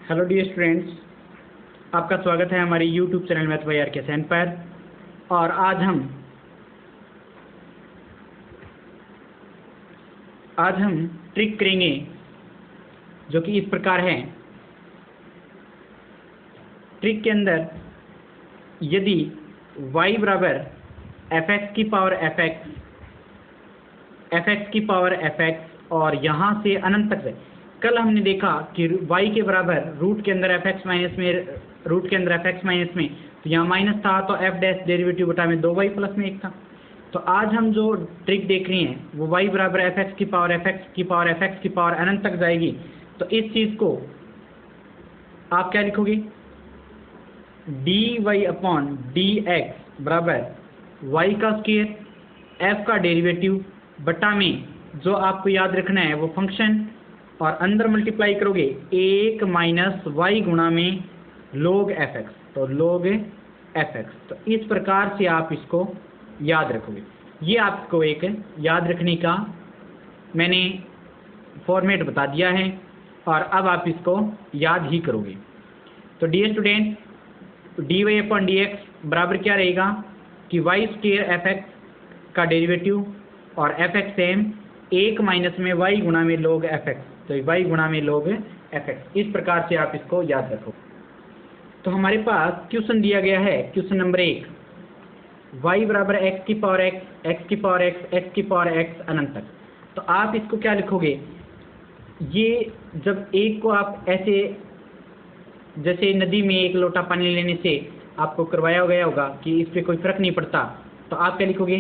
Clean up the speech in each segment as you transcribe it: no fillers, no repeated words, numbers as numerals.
Hello dear students, आपका स्वागत है हमारे YouTube channel math by R K. Sen पर। और आज हम ट्रिक करेंगे जो कि इस प्रकार है। ट्रिक के अंदर यदि y बराबर fx की पावर fx और यहाँ से अनंत तक है। कल हमने देखा कि y के बराबर रूट के अंदर fx माइनस में तो यहाँ माइनस था, तो f डैश डेरिवेटिव बटा में 2y प्लस में 1 था। तो आज हम जो ट्रिक देख रहे हैं वो y बराबर fx की पावर अनंत तक जाएगी। तो इस चीज़ को आप क्या लिखोगे, dy अपॉन dx बराबर y का स्क्वायर f का डेरिवेटिव बटा में जो आपको याद रखना है वो फंक्शन, और अंदर मल्टीप्लाई करोगे 1 माइनस वाई गुणा में log fx, तो log fx। तो इस प्रकार से आप इसको याद रखोगे। ये आपको एक याद रखने का मैंने फॉर्मेट बता दिया है और अब आप इसको याद ही करोगे। तो dear student, dy upon dx बराबर क्या रहेगा कि y स्क्वायर fx का डेरिवेटिव और fx सेम 1 माइनस में y गुणा में log fx, तो y गुणा में log fx। इस प्रकार से आप इसको याद रखो। तो हमारे पास क्वेश्चन दिया गया है, क्वेश्चन नंबर 1, y बराबर x की पावर x अनंत तक। तो आप इसको क्या लिखोगे, ये जब एक को आप ऐसे जैसे नदी में एक लोटा पानी लेने से आपको करवाया गया होगा कि इस पर कोई फर्क नहीं पड़ता, तो आप क्या लिखोगे,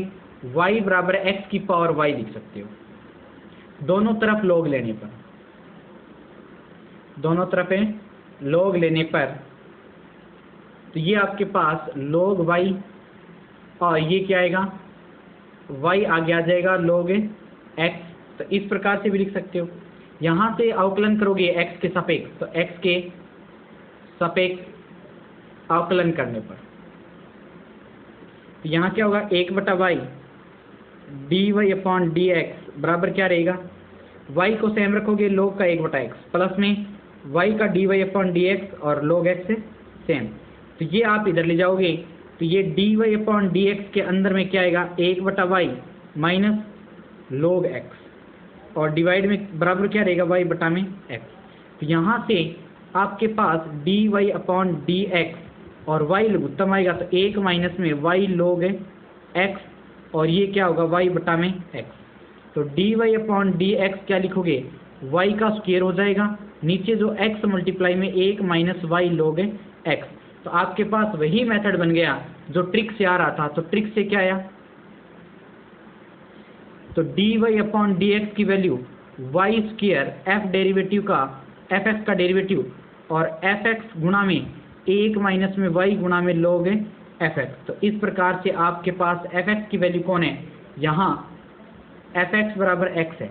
y बराबर x की पावर y लिख सकते हो। दोनों तरफ log लेने पर तो ये आपके पास log y और ये क्या आएगा, y आगे आ जाएगा log x। तो इस प्रकार से भी लिख सकते हो। यहाँ से अवकलन करोगे x के सापेक्ष, तो x के सापेक्ष अवकलन करने पर तो यहाँ क्या होगा, 1/y dy अपॉन dx बराबर क्या रहेगा, y को सेम रखोगे log का 1/x प्लस में y का dy अपॉन dx और log x से सेम। तो ये आप इधर ले जाओगे तो ये dy अपॉन dx के अंदर में क्या आएगा, 1/y माइनस log x और डिवाइड में बराबर क्या रहेगा, y बटा में x। तो यहाँ से आपके पास dy अपॉन dx और y लघुत्तम आएगा, तो 1 माइनस में y log x और ये क्या होगा, y बटा में x। तो dy अपॉन dx क्या लिखोगे, y का स्क्वायर हो जाएगा, नीचे जो x मल्टीप्लाई में 1 माइनस वाई log x। तो आपके पास वही मेथड बन गया जो ट्रिक से आ रहा था। तो ट्रिक से क्या आया, तो dy अपॉन dx की value y square f derivative का fx का डेरिवेटिव और fx गुणा में 1 माइनस में y गुणा में log fx। तो इस प्रकार से आपके पास fx की वैल्यू कौन है, यहाँ fx बराबर x है।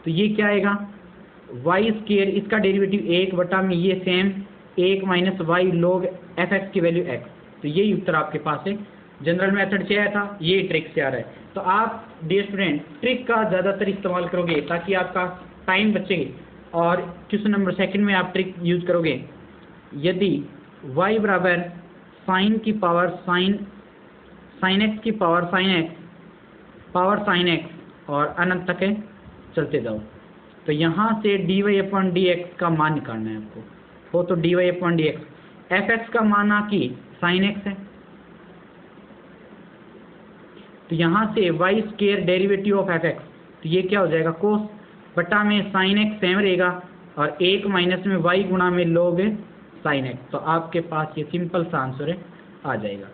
तो ये क्या आएगा, y स्क्वायर इसका डेरिवेटिव 1 बटा में ये same 1 minus y log fx की वैल्यू x। तो यही उत्तर आपके पास है। जनरल मेथड से आया था, ये ट्रिक से आ रहा है। तो आप डियर स्टूडेंट ट्रिक का ज़्यादातर इस्तेमाल करोगे ताकि आपका टाइम बचेगी। और क्वेश्चन नंबर 2 में आप ट्रिक यूज करोगे, यदि y बराबर साइन की पावर साइन x की पावर साइन x और अनंत तक है, चलते जाओ। तो यहाँ से dy अपॉन dx का मान निकालना है आपको। हो तो dy अपॉन dx fx का मान कि साइन x है, तो यहाँ से y square derivative of fx, तो ये क्या हो जाएगा, कोस बटा में साइन x सेम रहेगा और 1 माइनस में y गुणा में log साइन x। तो आपके पास ये सिंपल सा आंसर आ जाएगा।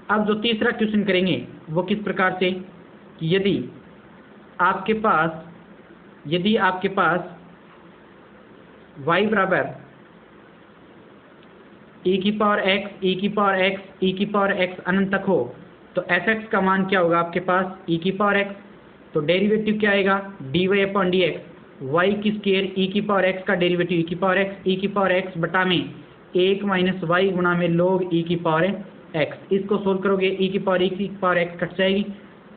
अब जो तीसरा क्वेश्चन करेंगे वो किस प्रकार से, कि यदि आपके पास y बराबर e की पावर x अनंत तक हो, तो fx का मान क्या होगा आपके पास, e की पावर x। तो डेरिवेटिव क्या आएगा, dy अपॉन dx y की स्क्वायर e की पावर x का डेरिवेटिव e की पावर x बटा में 1 माइनस y गुणा में log e की पावर x। इसको सोल्व करोगे e की पावर x कट जाएगी,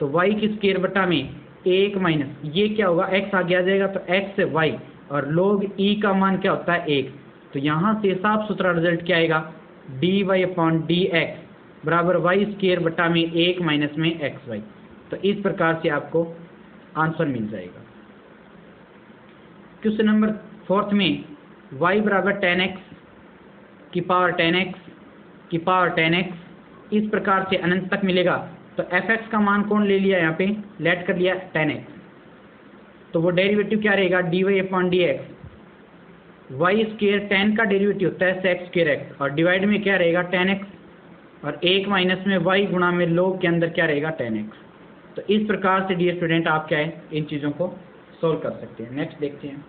तो y की स्क्वायर बटा में 1 माइनस ये क्या होगा, x आगे आ जाएगा, तो x से y और log e का मान क्या होता है 1। तो यहाँ से साफ सुथरा रिजल्ट क्या आएगा, dy अपॉन डी एक्स बराबर वाई स्क्वायर बटा में 1 माइनस में एक्स वाई। तो इस प्रकार से आपको आंसर मिल जाएगा। क्वेश्चन नंबर 4 में y बराबर 10x की पावर 10x की पावर 10x इस प्रकार से अनंत तक मिलेगा। तो fx का मान कौन ले लिया, यहाँ पे लेट कर लिया 10x, तो वो डेरिवेटिव क्या रहेगा, dy upon d x y square 10 का डेरिवेटिव होता है सेक्स स्क्वायर एक्स और डिवाइड में क्या रहेगा 10x और 1 माइनस में y गुणा में log के अंदर क्या रहेगा 10x। तो इस प्रकार से डियर स्टूडेंट आप क्या है इन चीज़ों को सोल्व कर सकते हैं। नेक्स्ट देखते हैं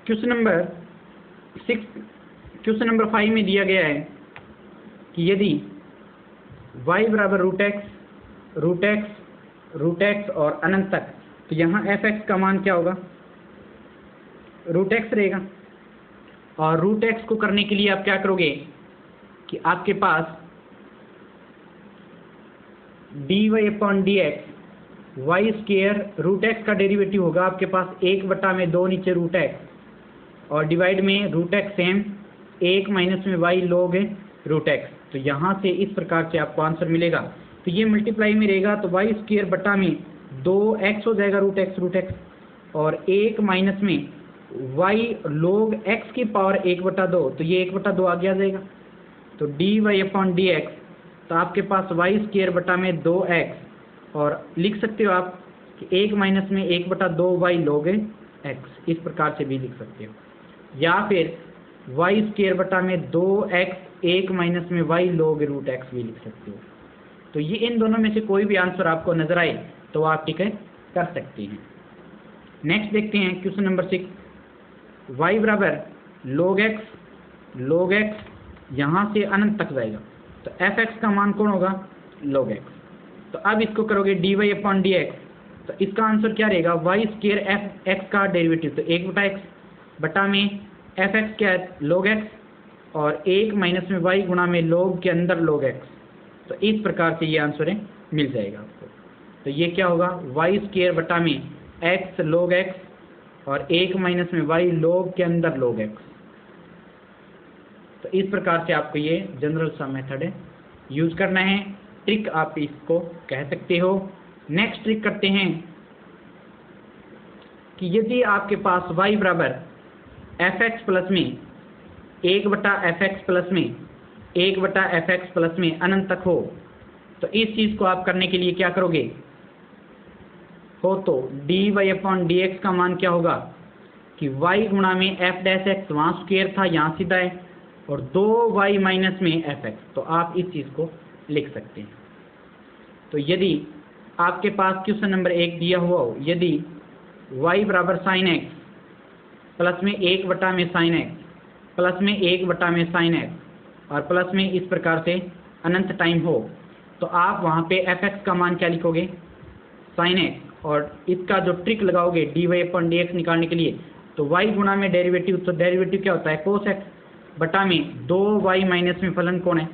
क्वेश्चन नंबर 6। क्वेश्चन नंबर 5 में दिया गया है कि यदि y बराबर रूट एक्स और अनंत तक, तो यहाँ fx का मान क्या होगा, रूट एक्स रहेगा। और रूट एक्स को करने के लिए आप क्या करोगे कि आपके पास dy upon d x y square root x का डेरिवेटिव होगा आपके पास 1/2 नीचे रूट एक्स और डिवाइड में रूट एक्स सेम 1 माइनस में y log रूट एक्स। तो यहाँ से इस प्रकार से आपको आंसर मिलेगा। तो ये मल्टीप्लाई में रहेगा तो वाई स्क्वायर बटा में 2x हो जाएगा रूट एक्स और 1 माइनस में y log x की पावर 1/2, तो ये 1/2 आगे आ जाएगा। तो dy अपॉन डी एक्स, तो आपके पास वाई स्क्वायर बटा में 2x और लिख सकते हो आप कि 1 माइनस में 1/2 y log x, इस प्रकार से भी लिख सकते हो। या फिर वाई स्क्वायर बटा में 2x 1 माइनस में y log रूट एक्स भी लिख सकते हो। तो ये इन दोनों में से कोई भी आंसर आपको नजर आए तो आप ठीक है कर सकते हैं। नेक्स्ट देखते हैं क्वेश्चन नंबर 6। y बराबर log x यहाँ से अनंत तक जाएगा तो fx का मान कौन होगा, log x। तो अब इसको करोगे dy अपॉन डी एक्स, तो इसका आंसर क्या रहेगा, वाई स्क्वायर एफ एक्स का डेरिवेटिव तो 1/x बटा में fx क्या है log x और 1 माइनस में y गुणा में log के अंदर log x। तो इस प्रकार से ये आंसर है मिल जाएगा आपको। तो ये क्या होगा, वाई स्क्वायर बटा में x log x और 1 माइनस में y log के अंदर log x। तो इस प्रकार से आपको ये जनरल सा मेथड है यूज करना है, ट्रिक आप इसको कह सकते हो। नेक्स्ट ट्रिक करते हैं कि यदि आपके पास y बराबर fx प्लस में 1/fx प्लस में 1/fx प्लस में अनंत तक हो, तो इस चीज़ को आप करने के लिए क्या करोगे हो, तो dy अपॉन डी एक्स का मान क्या होगा कि y गुणा में f डैश एक्स, वहाँ स्क्वायर था यहाँ सीधा है, और 2y माइनस में fx, तो आप इस चीज़ को लिख सकते हैं। तो यदि आपके पास क्वेश्चन नंबर 1 दिया हुआ हो, यदि y बराबर साइन एक्स प्लस में 1 में साइन एक्स प्लस में 1 में साइन एक्स और प्लस में इस प्रकार से अनंत टाइम हो, तो आप वहाँ पे fx का मान क्या लिखोगे, साइन एक्स, और इसका जो ट्रिक लगाओगे dy अपॉन डी एक्स निकालने के लिए, तो y गुणा में डेरिवेटिव, तो डेरिवेटिव क्या होता है कोस एक्स बटा में 2y माइनस में फलन कौन है,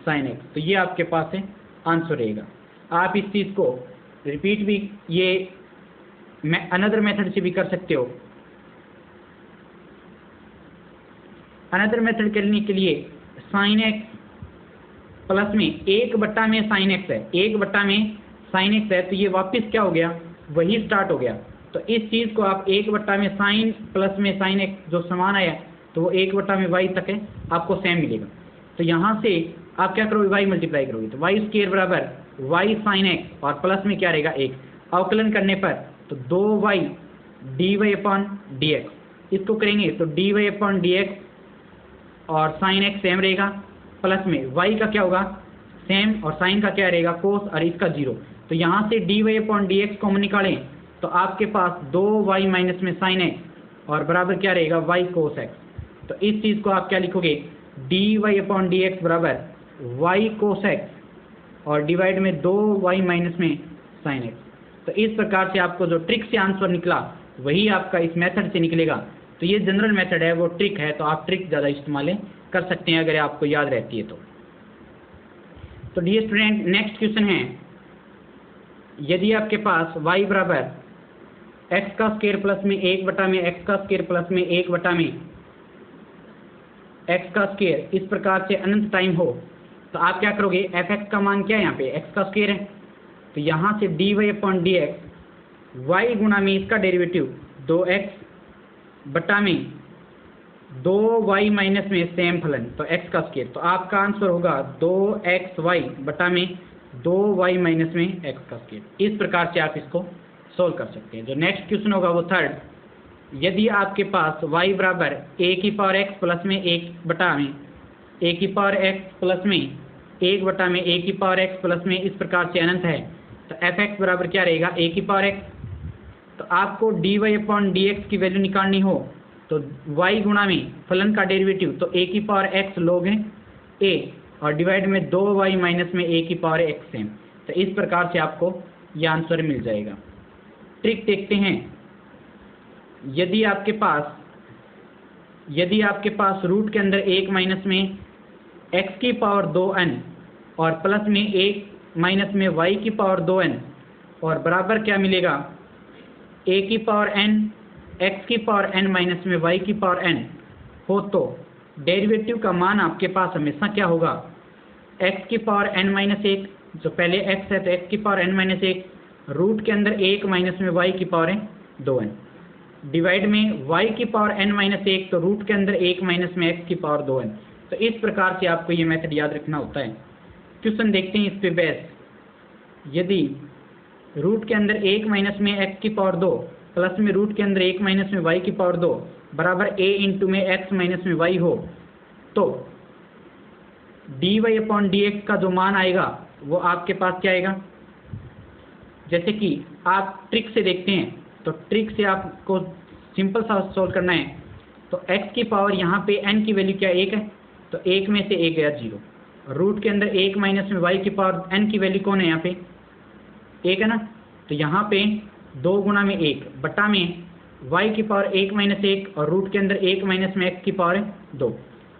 साइन एक्स। तो ये आपके पास है आंसर रहेगा। आप इस चीज़ को रिपीट भी ये अनदर मेथड से भी कर सकते हो। अनदर मेथड करने के लिए साइन एक्स प्लस में 1 में साइन एक्स है, 1 में साइन एक्स है, तो ये वापस क्या हो गया, वही स्टार्ट हो गया। तो इस चीज़ को आप 1 में साइन प्लस में साइन एक्स जो समान आया तो वो 1 में y तक है आपको सेम मिलेगा। तो यहाँ से आप क्या करोगे, y मल्टीप्लाई करोगे, तो वाई स्क्वायर बराबर y साइन एक्स और प्लस में क्या रहेगा 1, अवकलन करने पर तो 2y dy upon d x, इसको करेंगे तो dy अपॉन डी एक्स और साइन एक्स सेम रहेगा, प्लस में y का क्या होगा सेम और साइन का क्या रहेगा कोस और इसका 0। तो यहाँ से dy upon d x common निकालें तो आपके पास 2y माइनस में साइन एक्स और बराबर क्या रहेगा y कोस एक्स। तो इस चीज़ को आप क्या लिखोगे, dy अपॉन डी एक्स बराबर y कोस एक्स और डिवाइड में 2y माइनस में साइन एक्स। तो इस प्रकार से आपको जो ट्रिक से आंसर निकला वही आपका इस मेथड से निकलेगा। तो ये जनरल मेथड है, वो ट्रिक है, तो आप ट्रिक ज़्यादा इस्तेमाल कर सकते हैं अगर आपको याद रहती है तो। तो डियर स्टूडेंट नेक्स्ट क्वेश्चन है, यदि आपके पास y बराबर एक्स का स्क्वायर प्लस में 1 में एक्स का स्क्वायर प्लस में 1 में एक्स का स्क्वायर इस प्रकार से अनंत टाइम हो तो आप क्या करोगे, एफ एक्स का मान क्या है, यहाँ पे एक्स का स्क्वायर है, तो यहाँ से d y upon d x y गुणा में इसका डेरिवेटिव 2x बटा में 2y माइनस में सेम फलन तो x का स्क्वायर, तो आपका आंसर होगा 2xy बटा में 2y माइनस में x का स्क्वायर। इस प्रकार से आप इसको सोल्व कर सकते हैं। जो नेक्स्ट क्वेश्चन होगा वो थर्ड, यदि आपके पास y बराबर a की पावर x प्लस में 1 बटा में a की पावर x प्लस में 1 बटा में a की पावर x प्लस में इस प्रकार से अनंत है, तो एफ एक्स बराबर क्या रहेगा, a की पावर x। तो आपको d y upon d x की वैल्यू निकालनी हो तो y गुणा में फलन का डेरिवेटिव तो a की पावर x लोग हैं a और डिवाइड में 2y माइनस में a की पावर x है, तो इस प्रकार से आपको ये आंसर मिल जाएगा। ट्रिक देखते हैं, यदि आपके पास रूट के अंदर 1 माइनस में x की पावर 2n और प्लस में 1 माइनस में y की पावर 2n और बराबर क्या मिलेगा, a की पावर n x की पावर n माइनस में y की पावर n हो तो डेरिवेटिव का मान आपके पास हमेशा क्या होगा, x की पावर n माइनस 1, जो पहले x है तो x की पावर n माइनस 1 रूट के अंदर 1 माइनस में y की पावर 2n डिवाइड में y की पावर n माइनस 1 तो रूट के अंदर 1 माइनस में x की पावर 2n। तो इस प्रकार से आपको ये मेथड याद रखना होता है। क्वेश्चन देखते हैं इस पे बेस, यदि रूट के अंदर 1 माइनस में x की पावर 2 प्लस में रूट के अंदर 1 माइनस में y की पावर 2 बराबर a इंटू में x माइनस में y हो तो d y upon d x का जो मान आएगा वो आपके पास क्या आएगा, जैसे कि आप ट्रिक से देखते हैं तो ट्रिक से आपको सिंपल सा सॉल्व करना है। तो x की पावर यहाँ पे n की वैल्यू क्या 1 है, तो 1 में से 1 गया 0, रूट के अंदर 1 माइनस में y की पावर n की वैल्यू कौन है, यहाँ पे 1 है ना, तो यहाँ पे 2 गुणा में 1 बटा में y की पावर 1 माइनस 1 और रूट के अंदर 1 माइनस में x की पावर 2,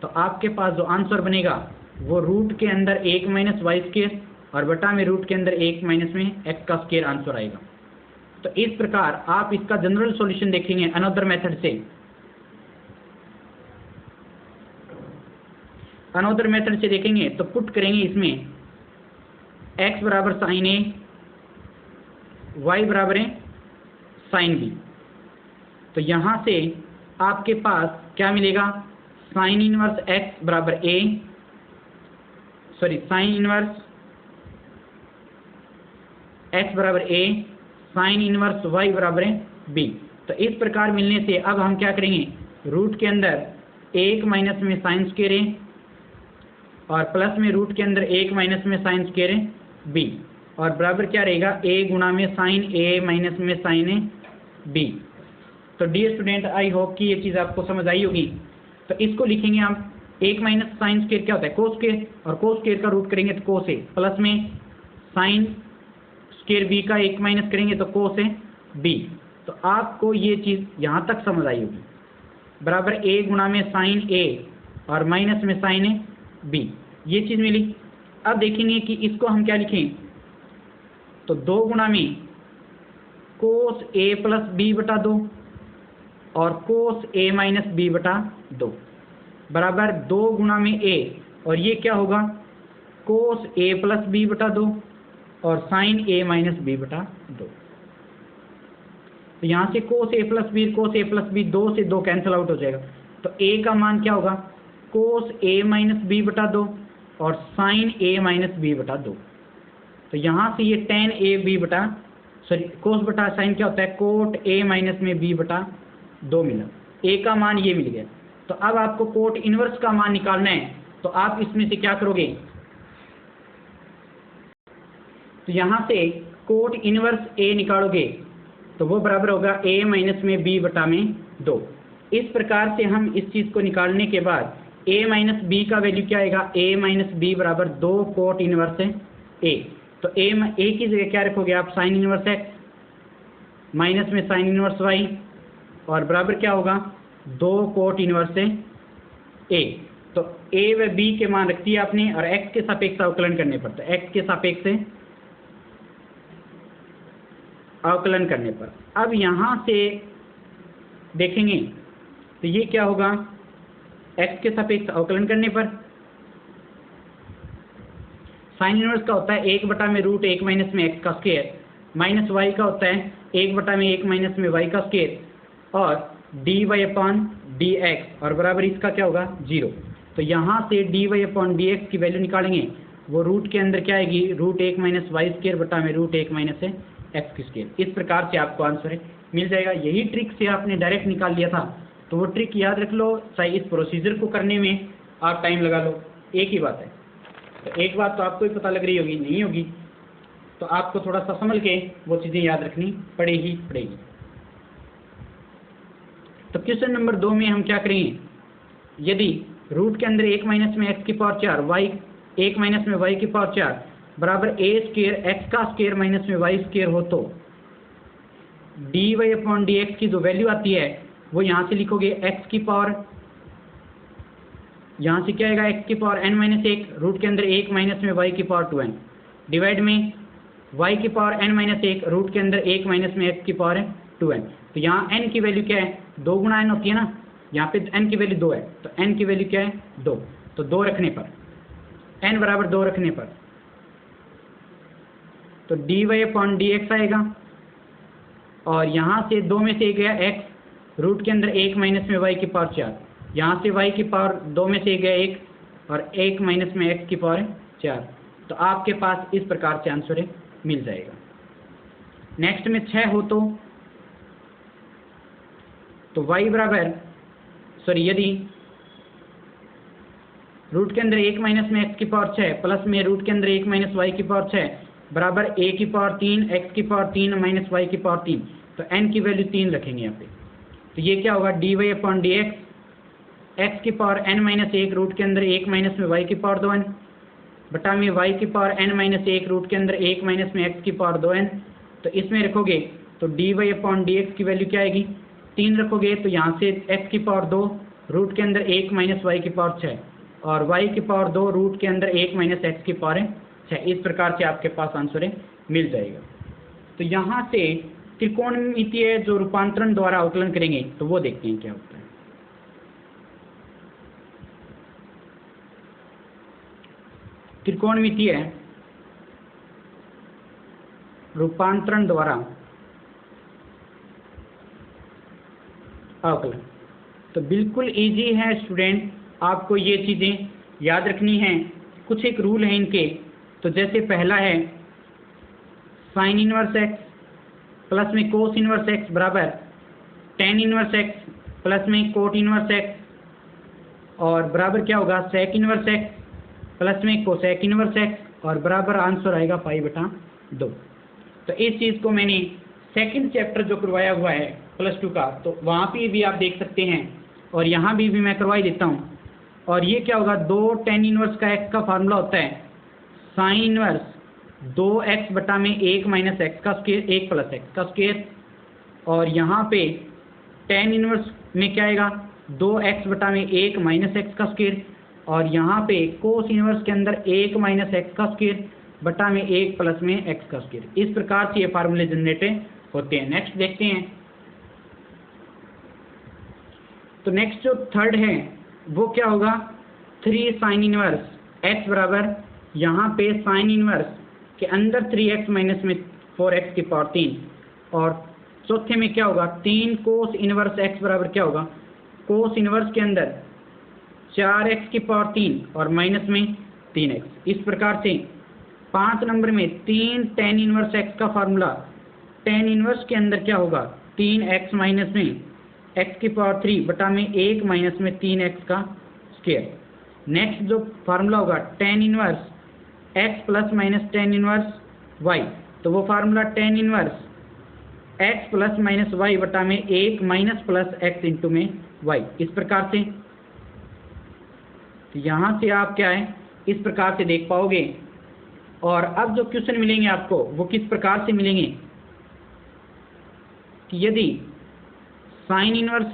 तो आपके पास जो आंसर बनेगा वो रूट के अंदर 1 माइनस वाई स्क्वायर और बटा में रूट के अंदर 1 माइनस में x का स्क्वायर आंसर आएगा। तो इस प्रकार आप इसका जनरल सॉल्यूशन देखेंगे अनदर मेथड से। अनदर मेथड से देखेंगे तो पुट करेंगे इसमें x बराबर साइन ए, y बराबर है साइन बी, तो यहाँ से आपके पास क्या मिलेगा, साइन इनवर्स x बराबर a, साइन इनवर्स x बराबर a, साइन इनवर्स y बराबर है b। तो इस प्रकार मिलने से अब हम क्या करेंगे, रूट के अंदर 1 माइनस में साइन स्क्वायर है और प्लस में रूट के अंदर 1 माइनस में साइन स्क्वायर है b और बराबर क्या रहेगा, a गुणा में साइन a माइनस में साइन है b। तो डियर स्टूडेंट, आई होप कि ये चीज़ आपको समझ आई होगी। तो इसको लिखेंगे हम 1 माइनस साइन स्क्वायर क्या होता है, कोस स्क्वायर, और कोस स्क्वायर का रूट करेंगे तो कोस ए, प्लस में साइन स्क्वायर बी का 1 माइनस करेंगे तो कोस है बी। तो आपको ये चीज़ यहाँ तक समझ आई होगी, बराबर a गुणा में साइन a और माइनस में साइन है b, ये चीज़ मिली। अब देखेंगे कि इसको हम क्या लिखें, तो 2 गुणा में कोस a प्लस बी बटा 2 और कोस a माइनस बी बटा 2 बराबर 2 गुणा में a, और ये क्या होगा, कोस a प्लस बी बटा 2 और साइन a माइनस बी बटा 2। तो यहाँ से कोस a प्लस बी 2 से 2 कैंसिल आउट हो जाएगा, तो a का मान क्या होगा, कोस a माइनस बी बटा 2 और साइन a माइनस बी बटा 2। तो यहाँ से ये टेन ए बी बटा कोस बटा साइन क्या होता है, कोट a माइनस में b बटा 2 मिला, a का मान ये मिल गया। तो अब आपको कोट इनवर्स का मान निकालना है, तो आप इसमें से क्या करोगे, तो यहाँ से कोट इनवर्स a निकालोगे तो वो बराबर होगा a माइनस में b बटा में 2। इस प्रकार से हम इस चीज़ को निकालने के बाद a माइनस बी का वैल्यू क्या आएगा, a माइनस बी बराबर 2 कोट इनवर्स है a। तो a की जगह क्या रखोगे आप, साइन इनवर्स x माइनस में साइन इनवर्स y और बराबर क्या होगा, 2 कोट इनवर्स है a। तो a व b के मान रख दिए आपने और x के सापेक्ष अवकलन करने पर, तो x के सापेक्ष से अवकलन करने पर अब यहाँ से देखेंगे तो ये क्या होगा, एक्स के सापेक्ष अवकलन करने पर। साइन इनवर्स का होता है 1/√1 माइनस में एक्स का स्क्वायर माइनस वाई का होता है 1/1 माइनस में वाई का स्क्वायर और dy/dx और बराबर इसका क्या होगा 0। तो यहाँ से dy/dx की वैल्यू निकालेंगे, वो रूट के अंदर क्या आएगी √1 माइनस वाई स्क्वायर बटा में √1 माइनस एक्स की स्क्वायर। इस प्रकार से आपको आंसर मिल जाएगा। यही ट्रिक से आपने डायरेक्ट निकाल लिया था, तो वो ट्रिक याद रख लो, चाहे इस प्रोसीजर को करने में आप टाइम लगा लो, एक ही बात है। तो एक बात तो आपको ही पता लग रही होगी, नहीं होगी तो आपको थोड़ा सा संभल के वो चीज़ें याद रखनी पड़ेगी। तो क्वेश्चन नंबर 2 में हम क्या करेंगे, यदि रूट के अंदर 1 माइनस में एक्स की पावर 4 वाई 1 माइनस में वाई की पावर 4 बराबर a स्क्वायर एक्स का स्क्वायर माइनस में वाई स्क्वायर हो तो dy/dx की जो वैल्यू आती है वो यहाँ से लिखोगे x की पावर, यहाँ से क्या आएगा x की पावर n-1 रूट के अंदर 1 माइनस में y की पावर 2n डिवाइड में y की पावर n-1 रूट के अंदर 1 माइनस में x की पावर 2n। तो यहाँ n की वैल्यू क्या है 2 गुणा n होती है ना, यहाँ पे n की वैल्यू 2 है, तो n की वैल्यू क्या है 2। तो 2 रखने पर n बराबर 2 रखने पर तो dy/dx आएगा और यहाँ से 2 में से गया x रूट के अंदर 1 माइनस में y की पावर 4, यहाँ से y की पावर 2 में से गया 1 और 1 माइनस में x की पावर 4। तो आपके पास इस प्रकार से आंसर मिल जाएगा। नेक्स्ट में 6 हो तो y बराबर यदि रूट के अंदर 1 माइनस में x की पावर 6 प्लस में रूट के अंदर 1 माइनस वाई की पावर 6 बराबर a की पावर 3 x की पावर 3 माइनस वाई की पावर 3, तो n की वैल्यू 3 रखेंगे यहाँ पे। तो ये क्या होगा dy/dx x की पावर n-1 रूट के अंदर 1 माइनस में y की पावर 2n बटा में y की पावर n-1 रूट के अंदर 1 माइनस में x की पावर 2n। तो इसमें रखोगे तो dy/dx की वैल्यू क्या आएगी 3 रखोगे, तो यहाँ से x की पावर 2 रूट के अंदर 1 माइनस वाई की पावर 6 और y की पावर 2 रूट के अंदर 1 माइनस x की पावर 6। इस प्रकार से आपके पास आंसर मिल जाएगा। तो यहाँ से त्रिकोणमितीय जो रूपांतरण द्वारा अवकलन करेंगे तो वो देखते हैं क्या होता है। त्रिकोणमितीय रूपांतरण द्वारा अवकलन तो बिल्कुल इजी है स्टूडेंट, आपको ये चीज़ें याद रखनी हैं। कुछ एक रूल है इनके, तो जैसे पहला है साइन इनवर्स एक्स प्लस में कोस इनवर्स एक्स बराबर टेन इनवर्स एक्स प्लस में कोट इनवर्स एक्स और बराबर क्या होगा सेक इनवर्स एक्स प्लस में कोसेक इनवर्स एक्स और बराबर आंसर आएगा π/2। तो इस चीज़ को मैंने सेकंड चैप्टर जो करवाया हुआ है +2 का, तो वहाँ पे भी आप देख सकते हैं और यहाँ भी मैं करवाई देता हूँ। और ये क्या होगा 2 tan इनवर्स का x का फार्मूला होता है साइन इनवर्स 2x बटा में 1 माइनस एक्स का स्क्वायर 1 प्लस एक्स का स्क्वायर और यहाँ पे tan इनवर्स में क्या आएगा 2x बटा में 1 माइनस एक्स का स्क्वायर और यहाँ पे कोस इनवर्स के अंदर 1 माइनस एक्स का स्क्वायर बटा में 1 प्लस में एक्स का स्क्वायर। इस प्रकार से ये फार्मूले जनरेट होते हैं। नेक्स्ट देखते हैं। तो नेक्स्ट जो थर्ड है वो क्या होगा 3 साइन इनवर्स x बराबर यहाँ पे साइन इनवर्स के अंदर 3x माइनस में 4x की पावर 3 और चौथे में क्या होगा 3 कोस इनवर्स x बराबर क्या होगा कोस इनवर्स के अंदर 4x की पावर 3 और माइनस में 3x। इस प्रकार से 5 नंबर में 3 tan इनवर्स x का फार्मूला tan इनवर्स के अंदर क्या होगा 3x माइनस में x की पावर 3 बटा में 1 माइनस में 3x का स्क्वायर। नेक्स्ट जो फार्मूला होगा tan inverse x plus minus tan inverse y, तो वो formula tan inverse x plus minus y बटा में 1 माइनस प्लस x इंटू में y। इस प्रकार से तो यहाँ से आप क्या है इस प्रकार से देख पाओगे। और अब जो क्वेश्चन मिलेंगे आपको वो किस प्रकार से मिलेंगे कि यदि साइन इनवर्स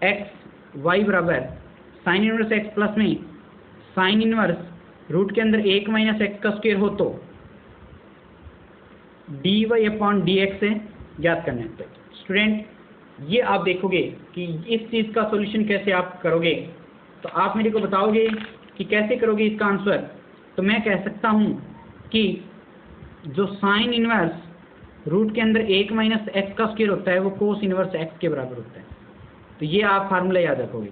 x y बराबर साइन इनवर्स x प्लस में साइन इनवर्स रूट के अंदर 1 माइनस एक्स का स्क्वायर हो तो dy/dx से याद करना है। तो स्टूडेंट ये आप देखोगे कि इस चीज़ का सॉल्यूशन कैसे आप करोगे तो आप मेरे को बताओगे कि कैसे करोगे इसका आंसर। तो मैं कह सकता हूँ कि जो साइन इनवर्स रूट के अंदर 1 माइनस एक्स का स्क्वायर होता है वो कोस इनवर्स एक्स के बराबर होता है। तो ये आप फार्मूला याद रखोगे।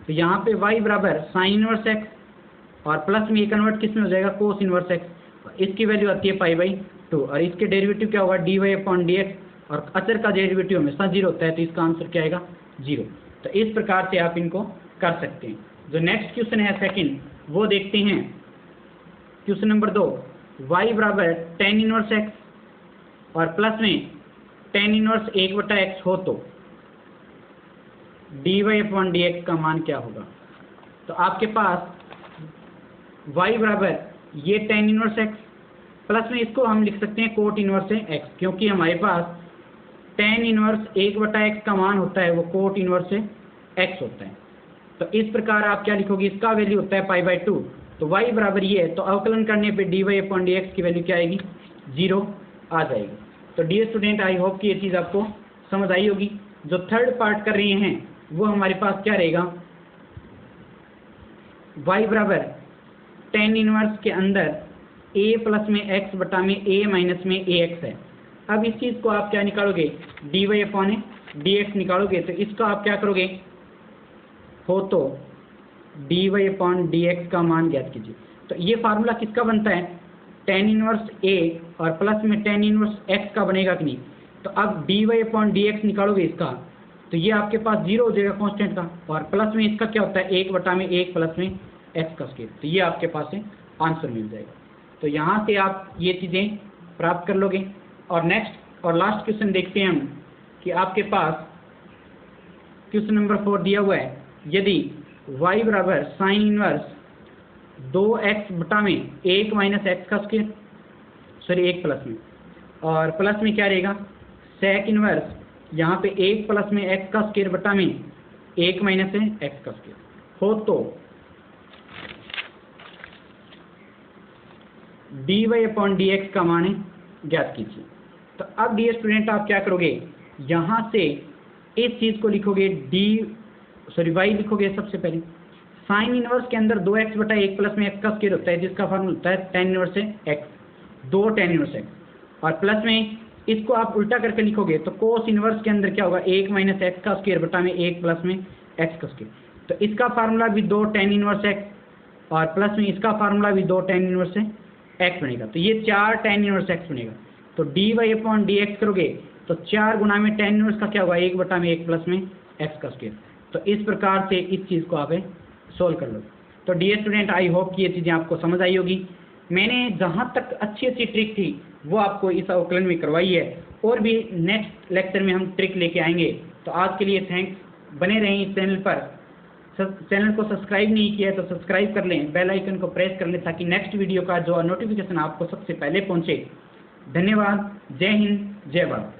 तो यहाँ पे y बराबर साइन इनवर्स एक्स और प्लस में ये कन्वर्ट किस में हो जाएगा, कोस इनवर्स एक्स। इसकी वैल्यू आती है π/2 और इसके डेरिवेटिव क्या होगा, dy/dx और अचर का डेरिवेटिव हमेशा 0 होता है, तो इसका आंसर क्या आएगा 0। तो इस प्रकार से आप इनको कर सकते हैं। जो नेक्स्ट क्वेश्चन है सेकंड, वो देखते हैं। क्वेश्चन नंबर 2, y बराबर tan इनवर्स एक्स और प्लस में tan इनवर्स 1/x हो तो dy/dx का मान क्या होगा। तो आपके पास y बराबर ये tan इनवर्स x प्लस में इसको हम लिख सकते हैं कोट इनवर्स x, क्योंकि हमारे पास tan इनवर्स 1/x का मान होता है वो कोट इनवर्स x होता है। तो इस प्रकार आप क्या लिखोगे, इसका वैल्यू होता है π/2। तो y बराबर ये है, तो अवकलन करने पे dy/dx की वैल्यू क्या आएगी, 0 आ जाएगी। तो डियर स्टूडेंट, आई होप कि ये चीज़ आपको समझ आई होगी। जो थर्ड पार्ट कर रहे हैं वो हमारे पास क्या रहेगा, y बराबर tan इनवर्स के अंदर a प्लस में x बटा में a माइनस में ax है। अब इस चीज़ को आप क्या निकालोगे, dy/dx निकालोगे। तो इसका आप क्या करोगे, हो तो dy/dx का मान ज्ञात कीजिए। तो ये फार्मूला किसका बनता है, tan इनवर्स a और प्लस में tan इनवर्स x का बनेगा कि नहीं। तो अब dy/dx निकालोगे इसका, तो ये आपके पास 0 हो जाएगा कांस्टेंट का, और प्लस में इसका क्या होता है 1/1 प्लस में x का स्क्वायर। तो ये आपके पास है आंसर मिल जाएगा। तो यहाँ से आप ये चीज़ें प्राप्त कर लोगे। और नेक्स्ट और लास्ट क्वेश्चन देखते हैं हम कि आपके पास क्वेश्चन नंबर 4 दिया हुआ है। यदि y बराबर साइन इनवर्स 2x बटा में 1 माइनस एक्स का स्क्वायर, सॉरी 1 प्लस में, और प्लस में क्या रहेगा सेक इनवर्स यहाँ पे 1 प्लस में x का स्क्वायर बटा में 1 माइनस है x का स्क्वायर हो तो dy/dx का मान ज्ञात कीजिए। तो अब डियर स्टूडेंट आप क्या करोगे, यहाँ से इस चीज़ को लिखोगे y लिखोगे। सबसे पहले साइन इनवर्स के अंदर 2x बटा 1 प्लस में x का स्क्वायर होता है, जिसका फॉर्मूला होता है tan inverse x, 2 tan inverse x, और प्लस में इसको आप उल्टा करके लिखोगे तो कोस इनवर्स के अंदर क्या होगा 1 माइनस एक्स का स्क्वायर बटा में 1 प्लस में एक्स का स्क्वायर। तो इसका फार्मूला भी 2 tan इनवर्स x और प्लस में इसका फार्मूला भी 2 tan इनवर्स x बनेगा। तो ये 4 tan इनवर्स x बनेगा। तो dy/dx करोगे तो 4 गुना में tan इनवर्स का क्या होगा 1/1 प्लस में x का स्क्वायर। तो इस प्रकार से इस चीज़ को आप सोल्व कर लो। तो डियर स्टूडेंट, आई होप कि ये चीज़ें आपको समझ आई होगी। मैंने जहाँ तक अच्छी ट्रिक थी वो आपको इस अवकलन में करवाई है, और भी नेक्स्ट लेक्चर में हम ट्रिक लेके आएंगे। तो आज के लिए थैंक्स। बने रहें इस चैनल पर। चैनल को सब्सक्राइब नहीं किया है तो सब्सक्राइब कर लें, बेल आइकन को प्रेस कर लें ताकि नेक्स्ट वीडियो का जो नोटिफिकेशन आपको सबसे पहले पहुँचे। धन्यवाद। जय हिंद, जय भारत।